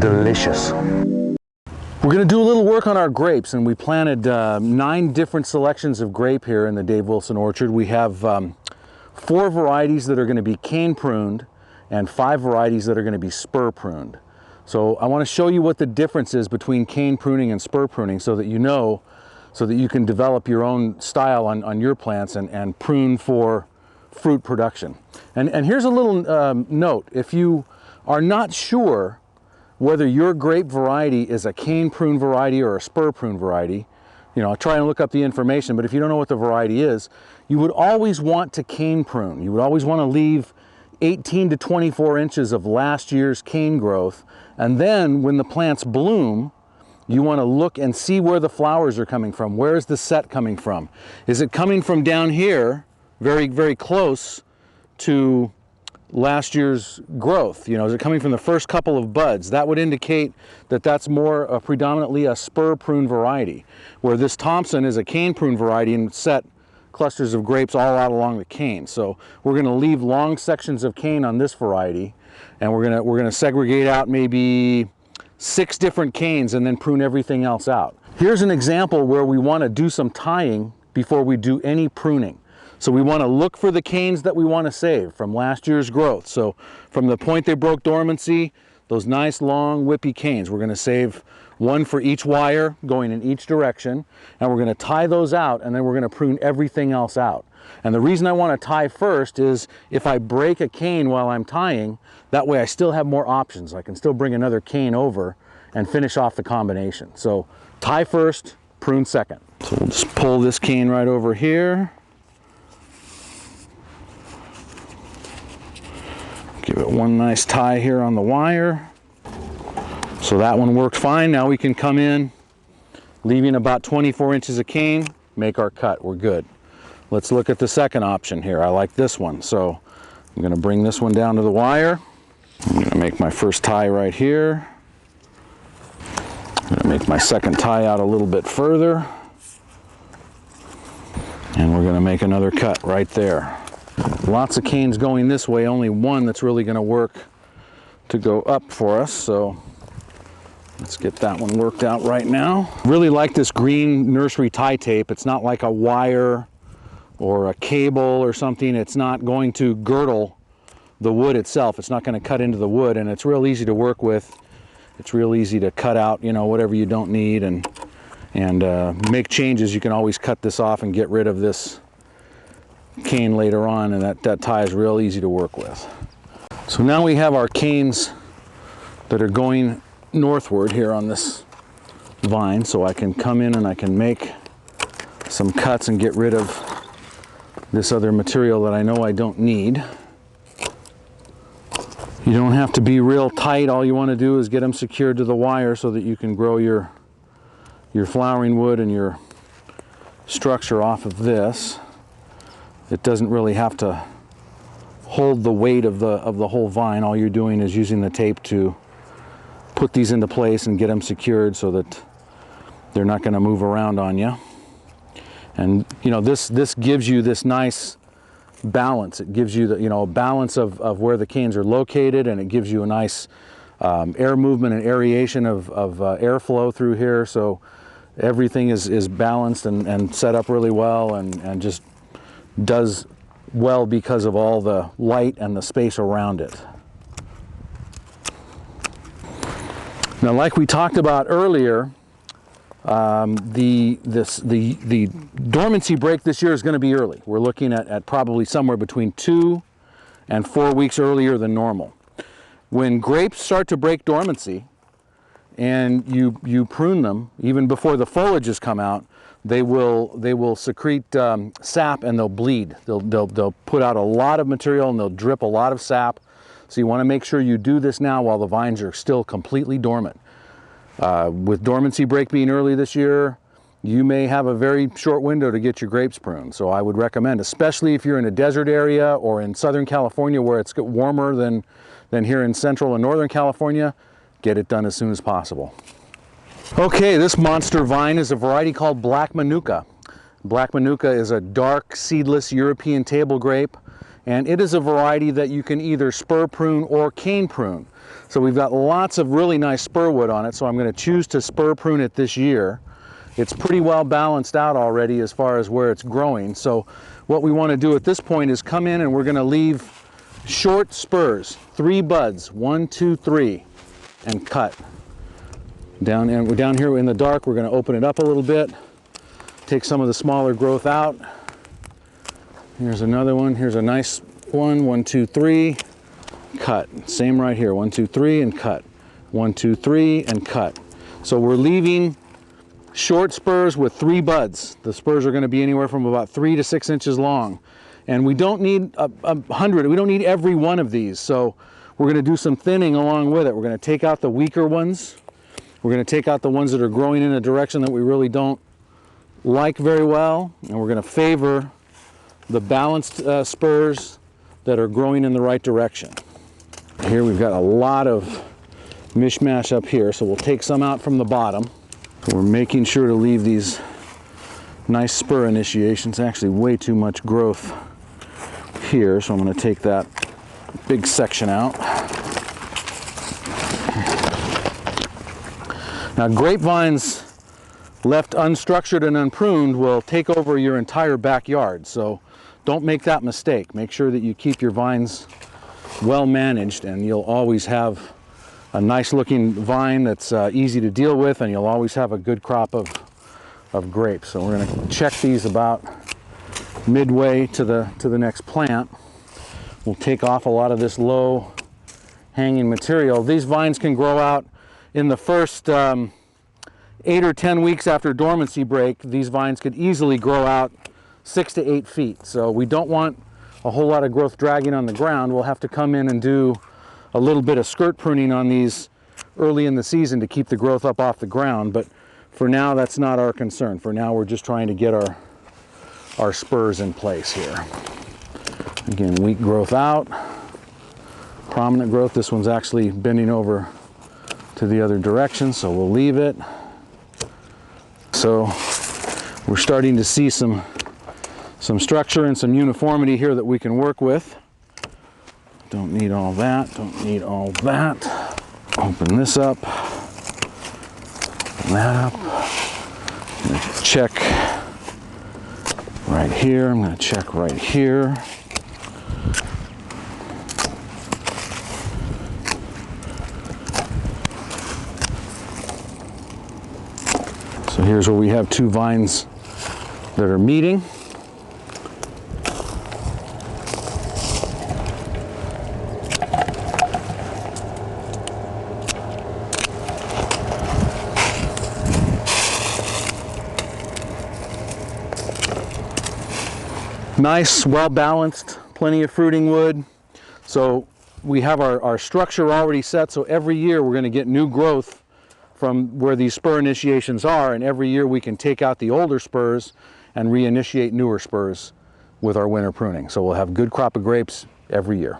Delicious. We're going to do a little work on our grapes, and we planted 9 different selections of grape here in the Dave Wilson orchard. We have 4 varieties that are going to be cane pruned and 5 varieties that are going to be spur pruned. So I want to show you what the difference is between cane pruning and spur pruning, so that you know, so that you can develop your own style on your plants and prune for fruit production. And here's a little note. If you are not sure whether your grape variety is a cane prune variety or a spur prune variety, you know, try and look up the information, but if you don't know what the variety is, you would always want to cane prune. You would always want to leave 18 to 24 inches of last year's cane growth, and then when the plants bloom, you want to look and see where the flowers are coming from. Where is the set coming from? Is it coming from down here, very, very close to last year's growth? You know, is it coming from the first couple of buds? That would indicate that that's more predominantly a spur prune variety, where this Thompson is a cane prune variety and set clusters of grapes all out along the cane. So we're going to leave long sections of cane on this variety, and we're going to segregate out maybe 6 different canes and then prune everything else out. Here's an example where we want to do some tying before we do any pruning. So we want to look for the canes that we want to save from last year's growth. So from the point they broke dormancy, those nice long whippy canes, we're going to save 1 for each wire going in each direction, and we're going to tie those out, and then we're going to prune everything else out. And the reason I want to tie first is if I break a cane while I'm tying, that way I still have more options. I can still bring another cane over and finish off the combination. So tie first, prune second. So we'll just pull this cane right over here. Give it one nice tie here on the wire. So that one worked fine. Now we can come in, leaving about 24 inches of cane, make our cut. We're good. Let's look at the second option here. I like this one. So I'm going to bring this one down to the wire. I'm going to make my first tie right here. I'm going to make my second tie out a little bit further. And we're going to make another cut right there. Lots of canes going this way, only one that's really going to work to go up for us. So let's get that one worked out right now. Really like this green nursery tie tape. It's not like a wire or a cable or something. It's not going to girdle the wood itself. It's not going to cut into the wood, and it's real easy to work with. It's real easy to cut out, you know, whatever you don't need and make changes. You can always cut this off and get rid of this cane later on, and that tie is real easy to work with. So now we have our canes that are going northward here on this vine, so I can come in and I can make some cuts and get rid of this other material that I know I don't need. You don't have to be real tight. All you want to do is get them secured to the wire so that you can grow your flowering wood and your structure off of this. It doesn't really have to hold the weight of the whole vine. All you're doing is using the tape to put these into place and get them secured so that they're not going to move around on you. And you know, this gives you this nice balance. It gives you the, you know, a balance of where the canes are located, and it gives you a nice air movement and aeration of airflow through here. So everything is balanced and set up really well, and just does well because of all the light and the space around it. Now, like we talked about earlier, the dormancy break this year is going to be early. We're looking at probably somewhere between 2 and 4 weeks earlier than normal. When grapes start to break dormancy and you prune them, even before the foliage has come out, they will secrete sap, and they'll bleed. They'll put out a lot of material, and they'll drip a lot of sap. So you want to make sure you do this now while the vines are still completely dormant. With dormancy break being early this year, you may have a very short window to get your grapes pruned. So I would recommend, especially if you're in a desert area or in Southern California where it's warmer than here in Central and Northern California, get it done as soon as possible. Okay, this monster vine is a variety called Black Manuka. Black Manuka is a dark, seedless European table grape, and it is a variety that you can either spur prune or cane prune. So we've got lots of really nice spur wood on it, so I'm going to choose to spur prune it this year. It's pretty well balanced out already as far as where it's growing. So what we want to do at this point is come in and we're going to leave short spurs, 3 buds, 1, 2, 3, and cut. Down here in the dark, we're going to open it up a little bit, take some of the smaller growth out. Here's another one. Here's a nice one. 1, 2, 3, cut. Same right here. 1, 2, 3, and cut. 1, 2, 3, and cut. So we're leaving short spurs with 3 buds. The spurs are going to be anywhere from about 3 to 6 inches long. And we don't need 100. We don't need every one of these. So we're going to do some thinning along with it. We're going to take out the weaker ones. We're going to take out the ones that are growing in a direction that we really don't like very well. And we're going to favor the balanced spurs that are growing in the right direction. Here we've got a lot of mishmash up here, so we'll take some out from the bottom. So we're making sure to leave these nice spur initiations. Actually way too much growth here, so I'm going to take that big section out. Now grapevines left unstructured and unpruned will take over your entire backyard, so don't make that mistake. Make sure that you keep your vines well managed, and you'll always have a nice looking vine that's easy to deal with, and you'll always have a good crop of grapes. So we're going to check these about midway to the next plant. We'll take off a lot of this low hanging material. These vines can grow out in the first 8 or 10 weeks after dormancy break. These vines could easily grow out 6 to 8 feet. So we don't want a whole lot of growth dragging on the ground. We'll have to come in and do a little bit of skirt pruning on these early in the season to keep the growth up off the ground. But for now, that's not our concern. For now, we're just trying to get our spurs in place here. Again, weak growth out, prominent growth. This one's actually bending over to the other direction, so we'll leave it. So we're starting to see some structure and some uniformity here that we can work with. Don't need all that, don't need all that. Open this up, open that up. I'm going to check right here, I'm going to check right here. So here's where we have 2 vines that are meeting. Nice, well balanced, plenty of fruiting wood. So we have our structure already set, so every year we're going to get new growth from where these spur initiations are, and every year we can take out the older spurs and reinitiate newer spurs with our winter pruning. So we'll have good crop of grapes every year.